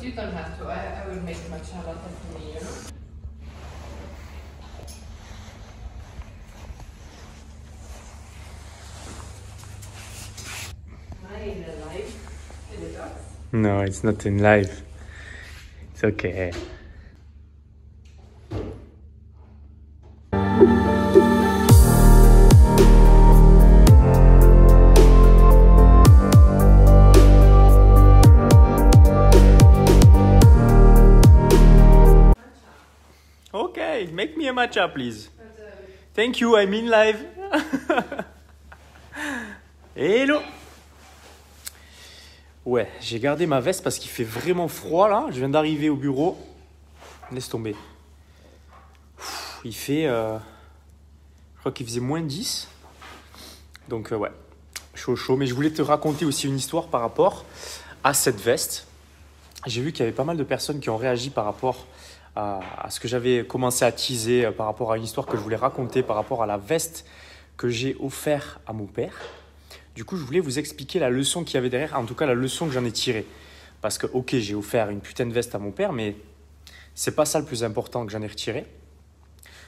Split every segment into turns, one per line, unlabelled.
but you don't have to. I will make matcha latte for me, you know. Am I live in the dogs?
No, it's not in live. It's okay. Okay, make me a matcha, please. Thank you, I'm in live. Hello. Ouais, j'ai gardé ma veste parce qu'il fait vraiment froid là. Je viens d'arriver au bureau. Laisse tomber. Il fait... je crois qu'il faisait moins 10. Donc ouais, chaud chaud. Mais je voulais te raconter aussi une histoire par rapport à cette veste. J'ai vu qu'il y avait pas mal de personnes qui ont réagi par rapport à ce que j'avais commencé à teaser, par rapport à une histoire que je voulais raconter, par rapport à la veste que j'ai offert à mon père. Du coup, je voulais vous expliquer la leçon qu'il y avait derrière, en tout cas la leçon que j'en ai tirée. Parce que, ok, j'ai offert une putain de veste à mon père, mais c'est pas ça le plus important que j'en ai retiré.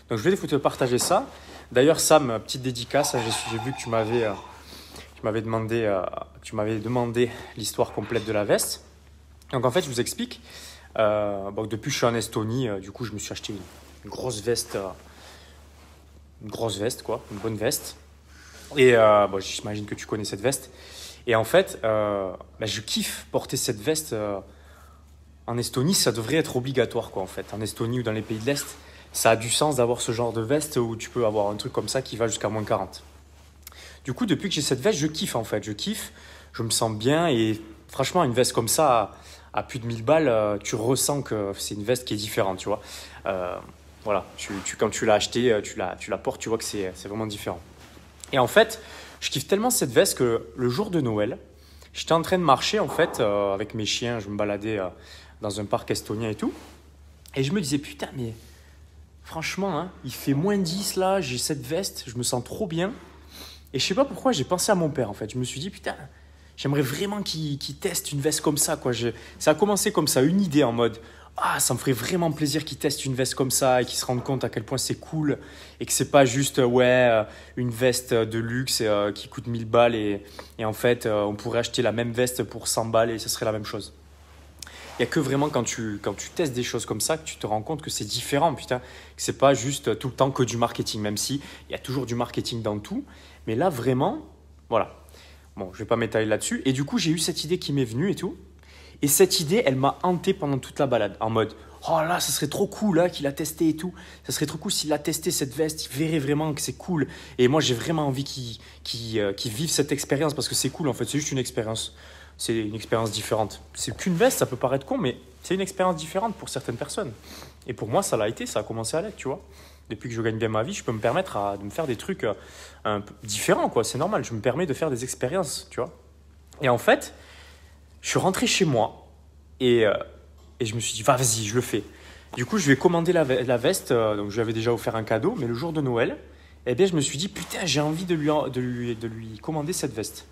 Donc, je voulais vous te partager ça. D'ailleurs, Sam, petite dédicace, j'ai vu que tu m'avais demandé l'histoire complète de la veste. Donc, en fait, je vous explique. Bon, depuis que je suis en Estonie, du coup, je me suis acheté une grosse veste. Une grosse veste, quoi. Une bonne veste. Et bon, j'imagine que tu connais cette veste. Et en fait, je kiffe porter cette veste en Estonie. Ça devrait être obligatoire, quoi, en fait. En Estonie ou dans les pays de l'Est, ça a du sens d'avoir ce genre de veste où tu peux avoir un truc comme ça qui va jusqu'à moins 40. Du coup, depuis que j'ai cette veste, je kiffe, en fait. Je kiffe, je me sens bien. Et franchement, une veste comme ça, à plus de 1000 balles, tu ressens que c'est une veste qui est différente, tu vois. Voilà, quand tu l'as achetée, tu la portes, tu vois que c'est vraiment différent. Et en fait, je kiffe tellement cette veste que le jour de Noël, j'étais en train de marcher en fait avec mes chiens, je me baladais dans un parc estonien et tout. Et je me disais, putain, mais franchement, hein, il fait moins 10 là, j'ai cette veste, je me sens trop bien. Et je sais pas pourquoi, j'ai pensé à mon père en fait. Je me suis dit, putain, j'aimerais vraiment qu'il teste une veste comme ça, quoi. Ça a commencé comme ça, une idée en mode, ah, ça me ferait vraiment plaisir qu'il teste une veste comme ça et qu'il se rende compte à quel point c'est cool et que c'est pas juste, une veste de luxe qui coûte 1000 balles et en fait, on pourrait acheter la même veste pour 100 balles et ce serait la même chose. Il n'y a que vraiment quand tu testes des choses comme ça que tu te rends compte que c'est différent, putain, que c'est pas juste tout le temps que du marketing, même si il y a toujours du marketing dans tout. Mais là, vraiment, voilà. Bon, je vais pas m'étaler là-dessus. Et du coup, j'ai eu cette idée qui m'est venue et tout. Et cette idée, elle m'a hanté pendant toute la balade, en mode « Oh là, ça serait trop cool là, qu'il a testé et tout. Ça serait trop cool s'il a testé cette veste, il verrait vraiment que c'est cool. » Et moi, j'ai vraiment envie qu'il vive cette expérience parce que c'est cool, en fait. C'est juste une expérience. C'est une expérience différente. C'est qu'une veste, ça peut paraître con, mais c'est une expérience différente pour certaines personnes. Et pour moi, ça l'a été, ça a commencé à l'être, tu vois. Depuis que je gagne bien ma vie, je peux me permettre de me faire des trucs un peu différents, quoi. C'est normal, je me permets de faire des expériences, tu vois. Et en fait, je suis rentré chez moi et je me suis dit, vas-y, je le fais. Du coup, je lui ai commandé la veste, donc je lui avais déjà offert un cadeau, mais le jour de Noël, eh bien, je me suis dit, putain, j'ai envie de lui commander cette veste.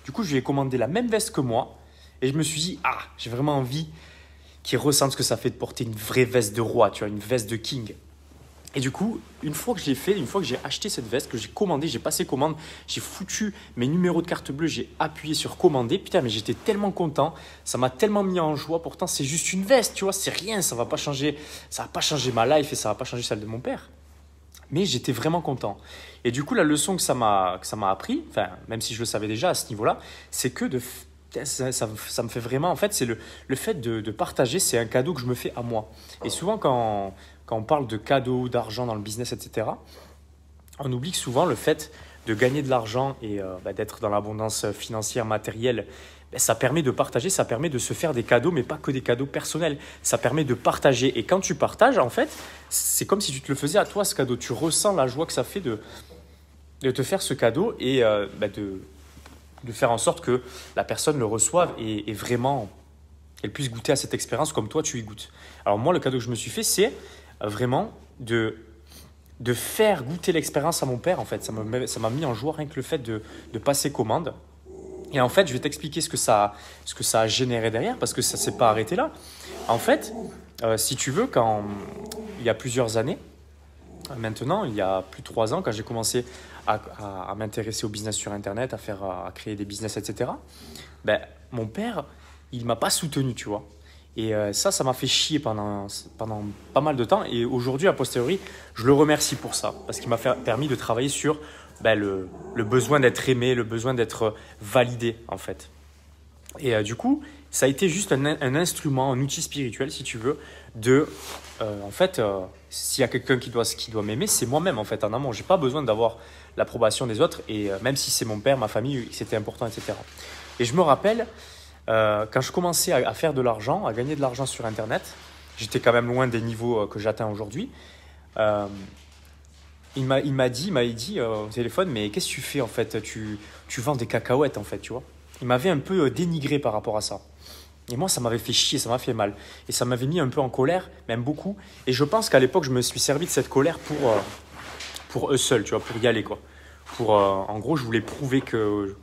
Du coup, je lui ai commandé la même veste que moi et je me suis dit, ah, j'ai vraiment envie qu'il ressente ce que ça fait de porter une vraie veste de roi, tu vois, une veste de king. Et du coup, une fois que je l'ai fait, une fois que j'ai acheté cette veste, que j'ai commandé, j'ai passé commande, j'ai foutu mes numéros de carte bleue, j'ai appuyé sur commander. Putain, mais j'étais tellement content, ça m'a tellement mis en joie. Pourtant, c'est juste une veste, tu vois, c'est rien, ça va pas changer ma life et ça va pas changer celle de mon père. Mais j'étais vraiment content. Et du coup, la leçon que ça m'a appris, enfin, même si je le savais déjà à ce niveau-là, c'est que ça me fait vraiment, en fait, c'est le fait de partager, c'est un cadeau que je me fais à moi. Et souvent, quand on parle de cadeaux, d'argent dans le business, etc., on oublie souvent le fait de gagner de l'argent et d'être dans l'abondance financière, matérielle. Ça permet de partager, ça permet de se faire des cadeaux, mais pas que des cadeaux personnels. Ça permet de partager. Et quand tu partages, en fait, c'est comme si tu te le faisais à toi, ce cadeau. Tu ressens la joie que ça fait de te faire ce cadeau et de faire en sorte que la personne le reçoive et vraiment qu'elle puisse goûter à cette expérience comme toi, tu y goûtes. Alors moi, le cadeau que je me suis fait, c'est vraiment de faire goûter l'expérience à mon père, en fait. Ça m'a mis en joie rien que le fait de passer commande. Et en fait, je vais t'expliquer ce que ça a généré derrière, parce que ça ne s'est pas arrêté là. En fait, si tu veux, il y a plusieurs années, maintenant, il y a plus de 3 ans, quand j'ai commencé à m'intéresser au business sur Internet, à créer des business, etc., ben, mon père, il ne m'a pas soutenu, tu vois. Et ça m'a fait chier pendant pas mal de temps. Et aujourd'hui, a posteriori, je le remercie pour ça, parce qu'il m'a permis de travailler sur le besoin d'être aimé, le besoin d'être validé, en fait. Et du coup, ça a été juste un instrument, un outil spirituel, si tu veux, en fait, s'il y a quelqu'un qui doit m'aimer, c'est moi-même, en fait, en amont. Je n'ai pas besoin d'avoir l'approbation des autres, et même si c'est mon père, ma famille, c'était important, etc. Et je me rappelle, quand je commençais à faire de l'argent, à gagner de l'argent sur Internet, j'étais quand même loin des niveaux que j'atteins aujourd'hui. Il m'avait dit au téléphone, mais qu'est-ce que tu fais en fait? Tu vends des cacahuètes en fait, tu vois. Il m'avait un peu dénigré par rapport à ça. Et moi, ça m'avait fait chier, ça m'a fait mal. Et ça m'avait mis un peu en colère, même beaucoup. Et je pense qu'à l'époque, je me suis servi de cette colère pour eux seuls, tu vois, pour y aller, quoi. En gros, je voulais prouver que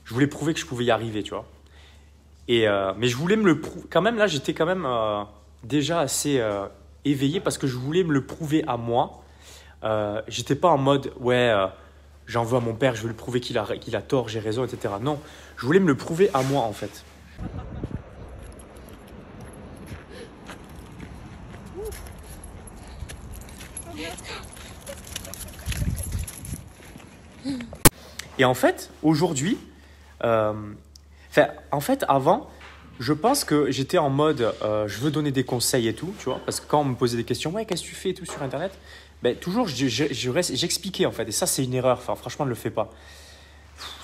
je pouvais y arriver, tu vois. Mais je voulais me le prouver. Quand même, là, j'étais quand même déjà assez éveillé parce que je voulais me le prouver à moi. J'étais pas en mode, ouais, j'en veux à mon père, je veux lui prouver qu'il a tort, j'ai raison, etc. Non, je voulais me le prouver à moi, en fait. Et en fait, aujourd'hui, en fait, avant, je pense que j'étais en mode, je veux donner des conseils et tout, tu vois, parce que quand on me posait des questions, ouais, qu'est-ce que tu fais et tout sur Internet, ben, toujours, j'expliquais en fait, et ça, c'est une erreur, enfin, franchement, ne le fais pas.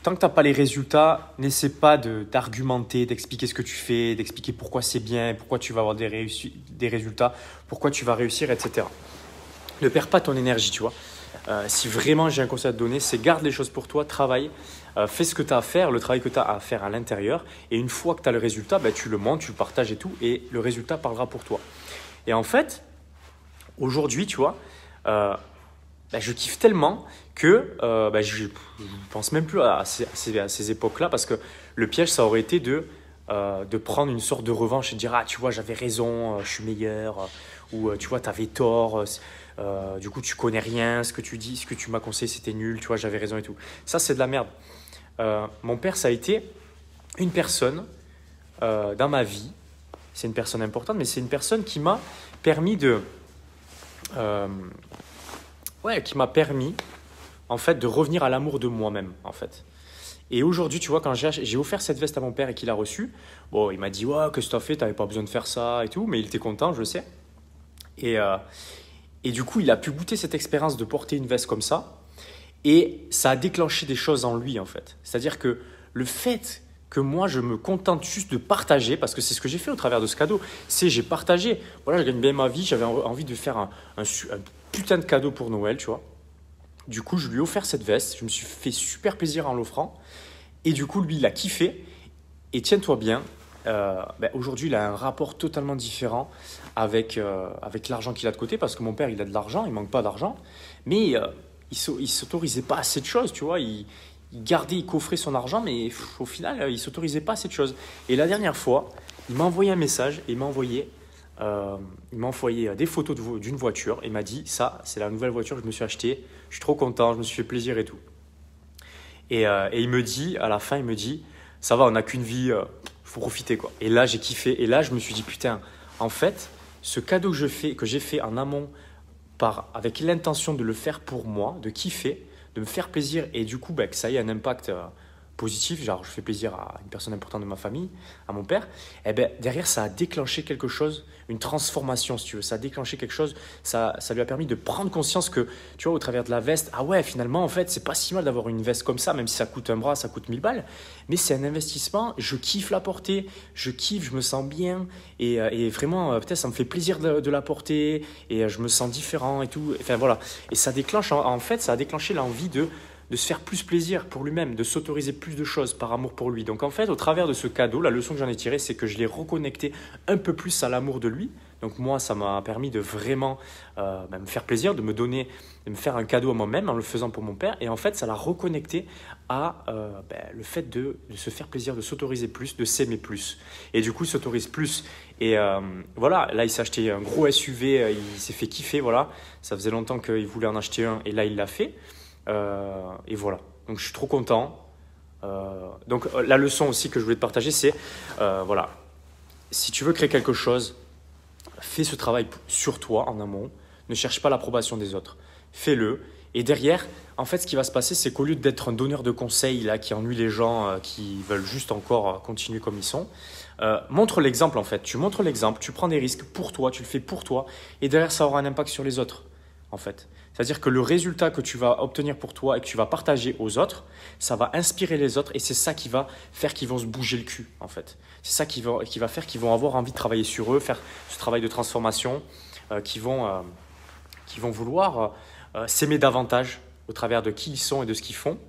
Tant que tu n'as pas les résultats, n'essaie pas d'argumenter, d'expliquer ce que tu fais, d'expliquer pourquoi c'est bien, pourquoi tu vas avoir des résultats, pourquoi tu vas réussir, etc. Ne perds pas ton énergie, tu vois. Si vraiment j'ai un conseil à te donner, c'est garde les choses pour toi, travaille, fais ce que tu as à faire, le travail que tu as à faire à l'intérieur. Et une fois que tu as le résultat, ben, tu le montres, tu le partages et tout, et le résultat parlera pour toi. Et en fait, aujourd'hui, tu vois, ben, je kiffe tellement que ben, je ne pense même plus à ces époques-là, parce que le piège, ça aurait été de prendre une sorte de revanche et de dire « Ah, tu vois, j'avais raison, je suis meilleur », ou « Tu vois, tu avais tort ». Du coup, tu connais rien, ce que tu dis, ce que tu m'as conseillé, c'était nul, tu vois, j'avais raison et tout. Ça, c'est de la merde. Mon père, ça a été une personne dans ma vie. C'est une personne importante, mais c'est une personne qui m'a permis en fait, de revenir à l'amour de moi-même, en fait. Et aujourd'hui, tu vois, quand j'ai offert cette veste à mon père et qu'il l'a reçue, bon, il m'a dit « Ouais, qu'est-ce que tu as fait? Tu n'avais pas besoin de faire ça et tout », mais il était content, je le sais. Et du coup, il a pu goûter cette expérience de porter une veste comme ça. Et ça a déclenché des choses en lui, en fait. C'est-à-dire que le fait que moi, je me contente juste de partager, parce que c'est ce que j'ai fait au travers de ce cadeau, c'est j'ai partagé. Voilà, je gagne bien ma vie, j'avais envie de faire un putain de cadeau pour Noël, tu vois. Du coup, je lui ai offert cette veste. Je me suis fait super plaisir en l'offrant. Et du coup, lui, il a kiffé. Et tiens-toi bien, ben aujourd'hui, il a un rapport totalement différent avec l'argent qu'il a de côté, parce que mon père, il a de l'argent, il manque pas d'argent, mais il s'autorisait pas assez de choses, tu vois. Il gardait, il coffrait son argent, mais au final, il s'autorisait pas assez de choses. Et la dernière fois, il m'a envoyé un message et il m'a envoyé des photos d'une voiture et il m'a dit, ça, c'est la nouvelle voiture que je me suis achetée, je suis trop content, je me suis fait plaisir et tout. Et il me dit, à la fin, il me dit, ça va, on n'a qu'une vie, faut profiter, quoi. Et là, j'ai kiffé. Et là, je me suis dit, putain, en fait, ce cadeau que j'ai fait en amont, avec l'intention de le faire pour moi, de kiffer, de me faire plaisir, et du coup, bah, que ça ait un impact positif, genre je fais plaisir à une personne importante de ma famille, à mon père, et ben, derrière, ça a déclenché quelque chose, une transformation, si tu veux. Ça a déclenché quelque chose, ça lui a permis de prendre conscience que, tu vois, au travers de la veste, ah ouais, finalement, en fait, c'est pas si mal d'avoir une veste comme ça, même si ça coûte un bras, ça coûte 1000 balles, mais c'est un investissement, je kiffe la porter, je kiffe, je me sens bien, et vraiment, peut-être ça me fait plaisir de la porter, et je me sens différent et tout, enfin voilà. Et ça déclenche, en fait, ça a déclenché l'envie de se faire plus plaisir pour lui-même, de s'autoriser plus de choses par amour pour lui. Donc en fait, au travers de ce cadeau, la leçon que j'en ai tirée, c'est que je l'ai reconnecté un peu plus à l'amour de lui, Donc moi, ça m'a permis de vraiment me faire plaisir, de me faire un cadeau à moi-même en le faisant pour mon père. Et en fait, ça l'a reconnecté à le fait de se faire plaisir, de s'autoriser plus, de s'aimer plus. Et du coup, il s'autorise plus. Et voilà, là, il s'est acheté un gros SUV, il s'est fait kiffer, voilà. Ça faisait longtemps qu'il voulait en acheter un et là, il l'a fait. Et voilà, donc je suis trop content. Donc la leçon aussi que je voulais te partager, c'est voilà, si tu veux créer quelque chose, fais ce travail sur toi en amont, ne cherche pas l'approbation des autres, fais-le. Et derrière, en fait, ce qui va se passer, c'est qu'au lieu d'être un donneur de conseils là, qui ennuie les gens qui veulent juste encore continuer comme ils sont, montre l'exemple en fait. Tu montres l'exemple, tu prends des risques pour toi, tu le fais pour toi, et derrière, ça aura un impact sur les autres en fait. C'est-à-dire que le résultat que tu vas obtenir pour toi et que tu vas partager aux autres, ça va inspirer les autres et c'est ça qui va faire qu'ils vont se bouger le cul en fait. C'est ça qui va faire qu'ils vont avoir envie de travailler sur eux, faire ce travail de transformation, qui vont vouloir s'aimer davantage au travers de qui ils sont et de ce qu'ils font.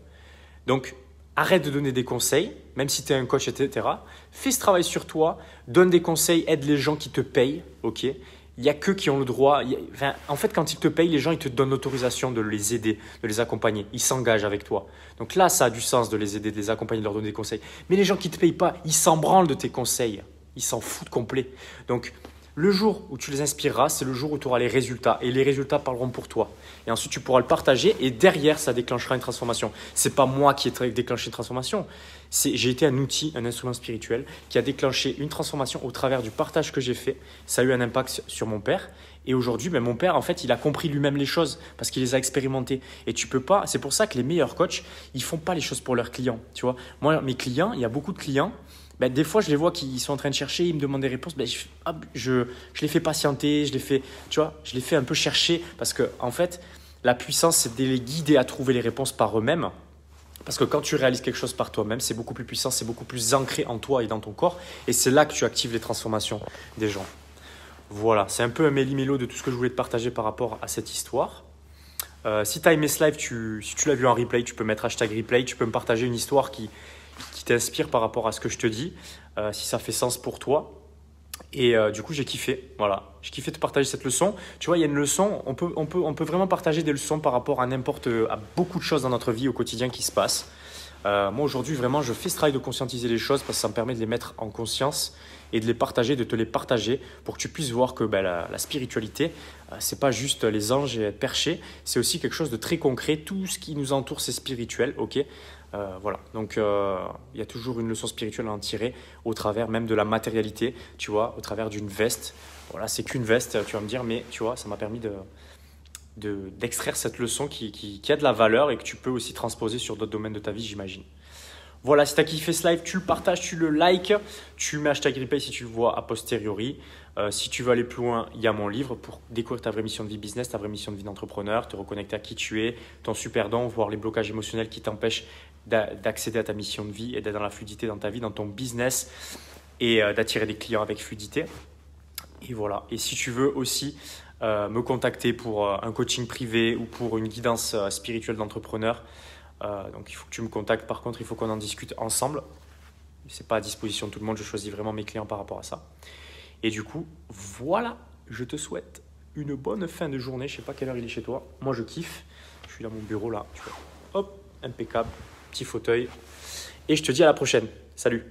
Donc, arrête de donner des conseils, même si tu es un coach, etc. Fais ce travail sur toi, donne des conseils, aide les gens qui te payent, ok ? Il n'y a qu'eux qui ont le droit. En fait, quand ils te payent, les gens ils te donnent l'autorisation de les aider, de les accompagner. Ils s'engagent avec toi. Donc là, ça a du sens de les aider, de les accompagner, de leur donner des conseils. Mais les gens qui ne te payent pas, ils s'en branlent de tes conseils. Ils s'en foutent complet. Donc, le jour où tu les inspireras, c'est le jour où tu auras les résultats. Et les résultats parleront pour toi. Et ensuite, tu pourras le partager. Et derrière, ça déclenchera une transformation. Ce n'est pas moi qui ai déclenché une transformation. J'ai été un outil, un instrument spirituel qui a déclenché une transformation au travers du partage que j'ai fait. Ça a eu un impact sur mon père. Et aujourd'hui, mon père, en fait, il a compris lui-même les choses parce qu'il les a expérimentées. Et tu peux pas. C'est pour ça que les meilleurs coachs, ils font pas les choses pour leurs clients. Tu vois, moi, mes clients, il y a beaucoup de clients. Des fois, je les vois qui sont en train de chercher, ils me demandent des réponses. Je les fais patienter, je les fais un peu chercher parce que en fait, la puissance, c'est de les guider à trouver les réponses par eux-mêmes. Parce que quand tu réalises quelque chose par toi-même, c'est beaucoup plus puissant, c'est beaucoup plus ancré en toi et dans ton corps. Et c'est là que tu actives les transformations des gens. Voilà, c'est un peu un méli-mélo de tout ce que je voulais te partager par rapport à cette histoire. Si tu as aimé ce live, si tu l'as vu en replay, tu peux mettre #replay, tu peux me partager une histoire qui t'inspire par rapport à ce que je te dis, si ça fait sens pour toi. Et du coup, j'ai kiffé. Voilà, j'ai kiffé de partager cette leçon. Tu vois, il y a une leçon, on peut vraiment partager des leçons par rapport à beaucoup de choses dans notre vie au quotidien qui se passent. Moi, aujourd'hui, vraiment, je fais ce travail de conscientiser les choses parce que ça me permet de les mettre en conscience et de les partager, de te les partager pour que tu puisses voir que la spiritualité, c'est pas juste les anges et être perché, c'est aussi quelque chose de très concret. Tout ce qui nous entoure, c'est spirituel, ok ? Voilà, donc il y a toujours une leçon spirituelle à en tirer au travers même de la matérialité, tu vois, au travers d'une veste. Voilà, c'est qu'une veste, tu vas me dire, mais tu vois, ça m'a permis d'extraire cette leçon qui a de la valeur et que tu peux aussi transposer sur d'autres domaines de ta vie, j'imagine. Voilà, si tu as kiffé ce live, tu le partages, tu le likes, tu mets #replay si tu le vois a posteriori. Si tu veux aller plus loin, il y a mon livre pour découvrir ta vraie mission de vie business, ta vraie mission de vie d'entrepreneur, te reconnecter à qui tu es, ton super don, voir les blocages émotionnels qui t'empêchent d'accéder à ta mission de vie et d'être dans la fluidité dans ta vie, dans ton business et d'attirer des clients avec fluidité. Et voilà. Et si tu veux aussi me contacter pour un coaching privé ou pour une guidance spirituelle d'entrepreneur, donc il faut que tu me contactes. Par contre, il faut qu'on en discute ensemble. Ce n'est pas à disposition de tout le monde. Je choisis vraiment mes clients par rapport à ça. Et du coup, voilà, je te souhaite une bonne fin de journée. Je ne sais pas quelle heure il est chez toi. Moi, je kiffe. Je suis dans mon bureau là. Tu vois. Hop, impeccable. Petit fauteuil. Et je te dis à la prochaine. Salut.